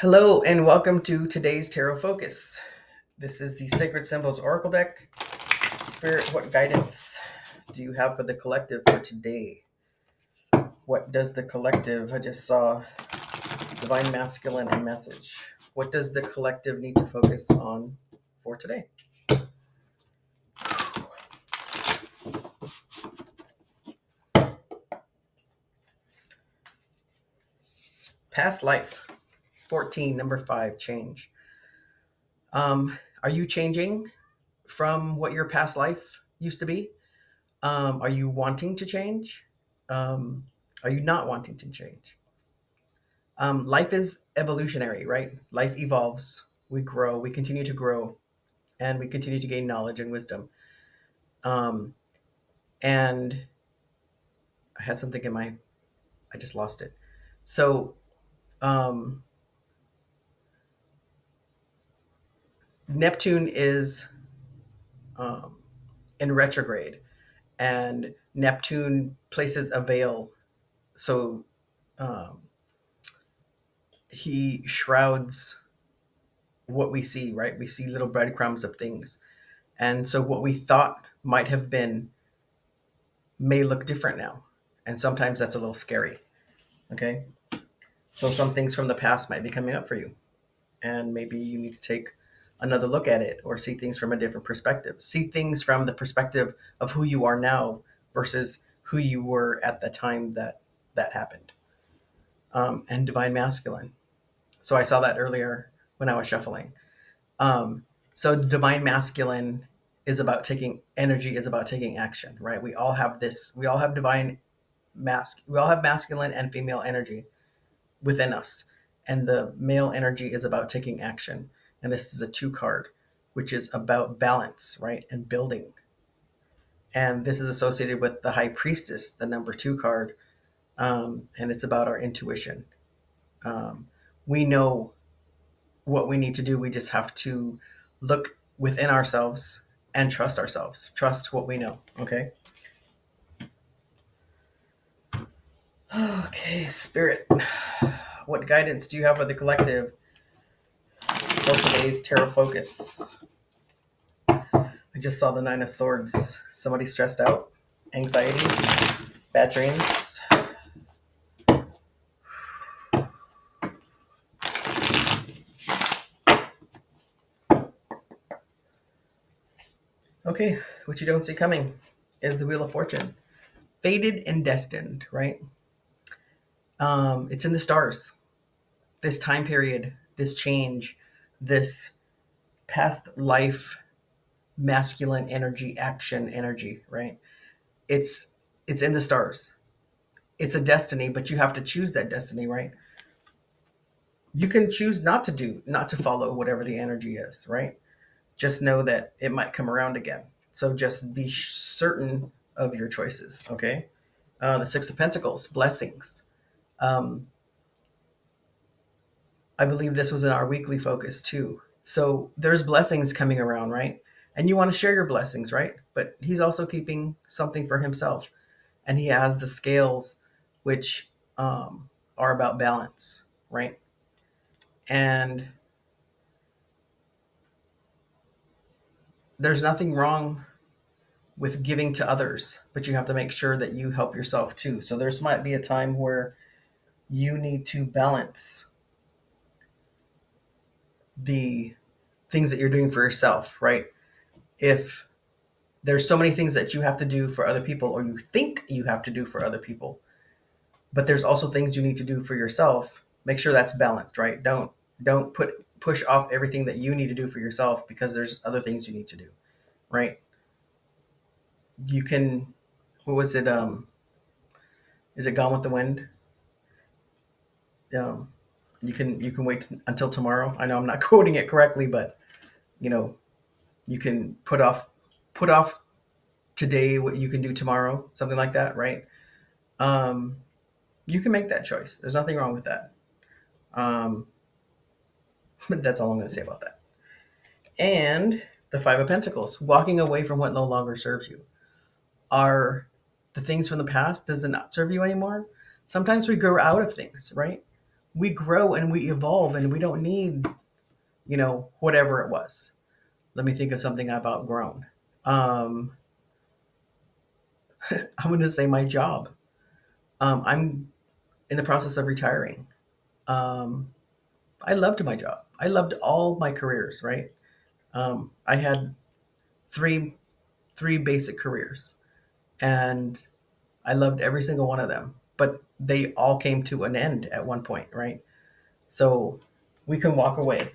Hello and welcome to today's Tarot Focus. This is the Sacred Symbols Oracle deck. Spirit, what guidance do you have for the collective for today? What does the collective, I just saw Divine Masculine and Message. What does the collective need to focus on for today? Past life, 14, number 5, change. Are you changing from what your past life used to be? Are you wanting to change? Um, are you not wanting to change? Life is evolutionary, right? Life evolves. We grow. We continue to grow, and we continue to gain knowledge and wisdom. Um, and I had something in my, I just lost it. So um, Neptune is um, in retrograde, and Neptune places a veil. So um, he shrouds what we see, right? We see little breadcrumbs of things. And so what we thought might have been may look different now. And sometimes that's a little scary. Okay. So some things from the past might be coming up for you. And maybe you need to take another look at it or see things from a different perspective. See things from the perspective of who you are now versus who you were at the time that that happened. And divine masculine. So I saw that earlier when I was shuffling. Um, so divine masculine is about taking energy, is about taking action, right? We all have this, we all have divine we all have masculine and female energy within us. And the male energy is about taking action. And this is a 2 card, which is about balance, right? And building. And this is associated with the high priestess, the number 2 card. And it's about our intuition. We know what we need to do. We just have to look within ourselves and trust ourselves. Trust what we know. Okay. Okay, Spirit. What guidance do you have for the collective for today's tarot focus? I just saw the 9 of Swords. Somebody stressed out, anxiety, bad dreams. Okay, what you don't see coming is the Wheel of Fortune. Fated and destined, right? It's in the stars. This time period, this change, this past life masculine energy, action energy, right? It's it's in the stars. It's a destiny, but you have to choose that destiny, right? You can choose not to follow whatever the energy is, right? Just know that it might come around again. So just be certain of your choices, okay? The 6 of Pentacles, blessings. Um, I believe this was in our weekly focus too. So there's blessings coming around, right? And you want to share your blessings, right? But he's also keeping something for himself. And he has the scales, which are about balance, right? And there's nothing wrong with giving to others, but you have to make sure that you help yourself too. So there's might be a time where you need to balance the things that you're doing for yourself, right? If there's so many things that you have to do for other people or you think you have to do for other people, but there's also things you need to do for yourself, make sure that's balanced, right? Don't push off everything that you need to do for yourself because there's other things you need to do, right? You can, what was it, is it Gone with the Wind? um, you can wait until tomorrow. I know I'm not quoting it correctly, but you know, you can put off today what you can do tomorrow, something like that, right? um, you can make that choice. There's nothing wrong with that. um, but that's all I'm going to say about that. And the 5 of Pentacles, walking away from what no longer serves you. Are the things from the past, does it not serve you anymore? Sometimes we grow out of things, right? we grow and we evolve, and we don't need, whatever it was. Let me think of something I've outgrown. Um, I'm going to say my job. I'm in the process of retiring. Um, I loved my job. I loved all my careers, right? I had three three basic careers, and I loved every single one of them. But they all came to an end at one point, right? So we can walk away,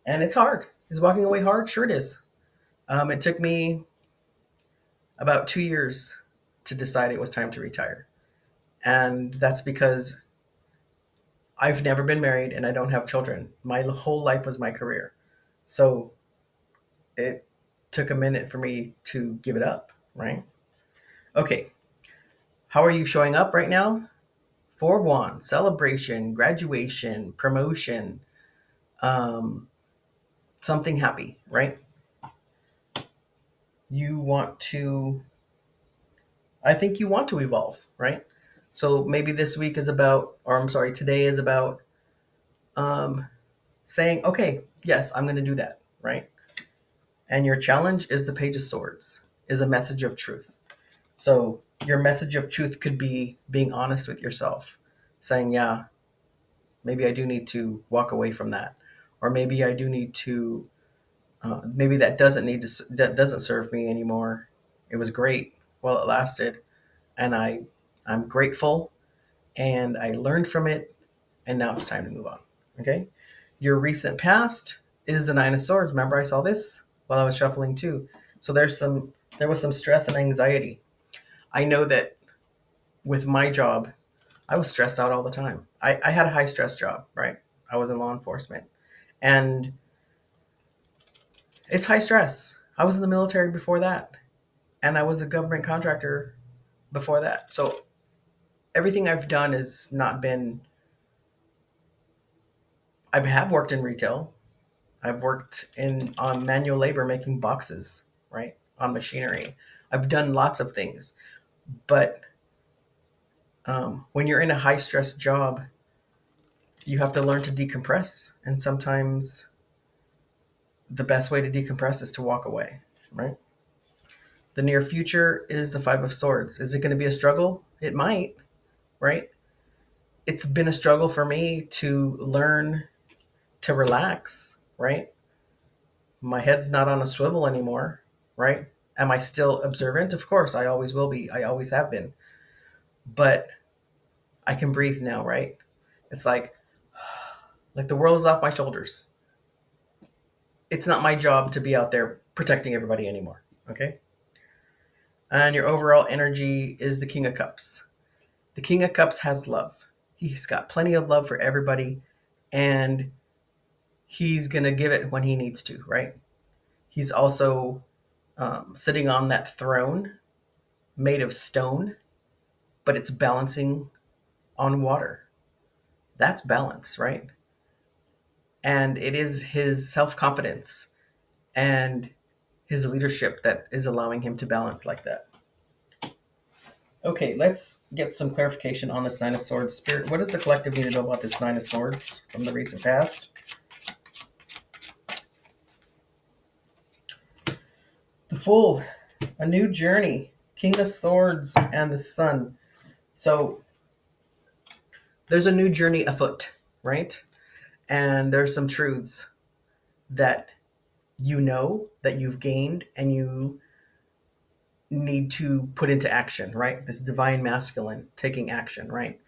and it's hard. Is walking away hard? Sure, it is. It took me about 2 years to decide it was time to retire, and that's because I've never been married and I don't have children. My whole life was my career. So it took a minute for me to give it up, right? Okay, how are you showing up right now? Four of Wands, celebration, graduation, promotion, um, something happy, right? You want to, I think you want to evolve, right? So maybe this week is about, or I'm sorry, today is about um, saying, okay, yes, I'm going to do that, right? And your challenge is the Page of Swords, is a message of truth. So your message of truth could be being honest with yourself, saying, yeah, maybe I do need to walk away from that, or maybe I do need to, maybe that doesn't serve me anymore. It was great while it lasted, and I'm grateful, and I learned from it, and now it's time to move on. Okay, your recent past is the Nine of Swords. Remember, I saw this while I was shuffling too. So there was some stress and anxiety. I know that with my job, I was stressed out all the time. I had a high stress job, right? I was in law enforcement, and it's high stress. I was in the military before that, and I was a government contractor before that. So everything I've done has not been. I have worked in retail. I've worked in on manual labor making boxes, right? On machinery. I've done lots of things, but when you're in a high stress job, you have to learn to decompress, and sometimes the best way to decompress is to walk away, right? The near future is the Five of Swords. Is it going to be a struggle? It might, right? It's been a struggle for me to learn to relax, right? My head's not on a swivel anymore, right? Am I still observant? Of course, I always will be. I always have been. But I can breathe now, right? It's like the world is off my shoulders. It's not my job to be out there protecting everybody anymore, okay? And your overall energy is the King of Cups. The King of Cups has love. He's got plenty of love for everybody, and he's going to give it when he needs to, right? He's also sitting on that throne made of stone, but it's balancing on water. That's balance, right? And it is his self confidence and his leadership that is allowing him to balance like that. Okay, let's get some clarification on this Nine of Swords. Spirit, what does the collective need to know about this Nine of Swords from the recent past? The Fool, a new journey, King of Swords, and the Sun. So there's a new journey afoot, right? And there's some truths that that you've gained, and you need to put into action, right? This divine masculine taking action, right?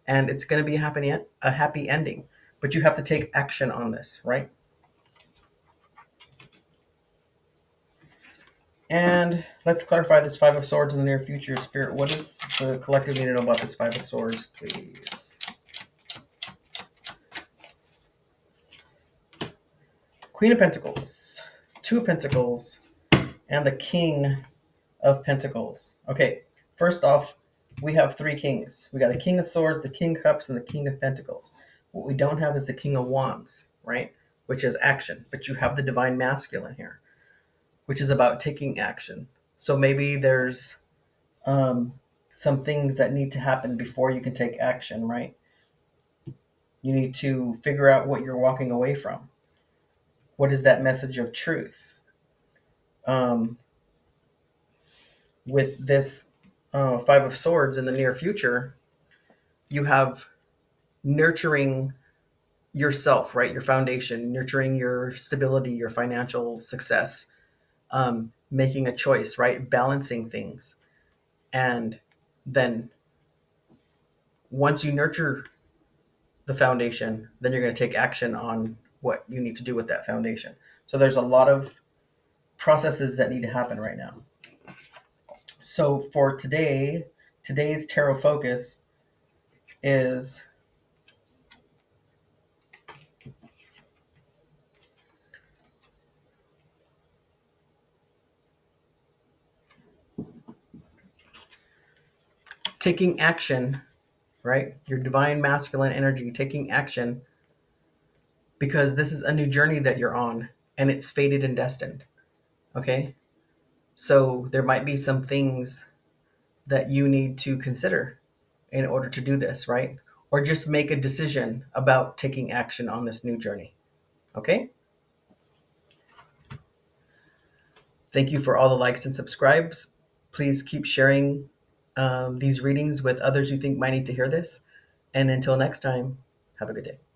And it's going to be a happy ending, but you have to take action on this, right? And let's clarify this Five of Swords in the near future. Spirit, what does the collective need to know about this Five of Swords, please? Queen of Pentacles, Two of Pentacles, and the King of Pentacles. Okay, first off, we have three kings. We got the King of Swords, the King of Cups, and the King of Pentacles. What we don't have is the King of Wands, right? Which is action. But you have the Divine Masculine here, which is about taking action. So maybe there's some things that need to happen before you can take action, right? You need to figure out what you're walking away from. What is that message of truth? Um, with this Five of Swords in the near future, you have nurturing yourself, right? Your foundation, nurturing your stability, your financial success, making a choice, right? Balancing things. And then once you nurture the foundation, then you're going to take action on what you need to do with that foundation. So there's a lot of processes that need to happen right now. So for today's tarot focus is taking action, right? Your divine masculine energy, taking action, because this is a new journey that you're on and it's fated and destined. Okay? So there might be some things that you need to consider in order to do this, right? Or just make a decision about taking action on this new journey. Okay? Thank you for all the likes and subscribes. Please keep sharing these readings with others you think might need to hear this. And until next time, have a good day.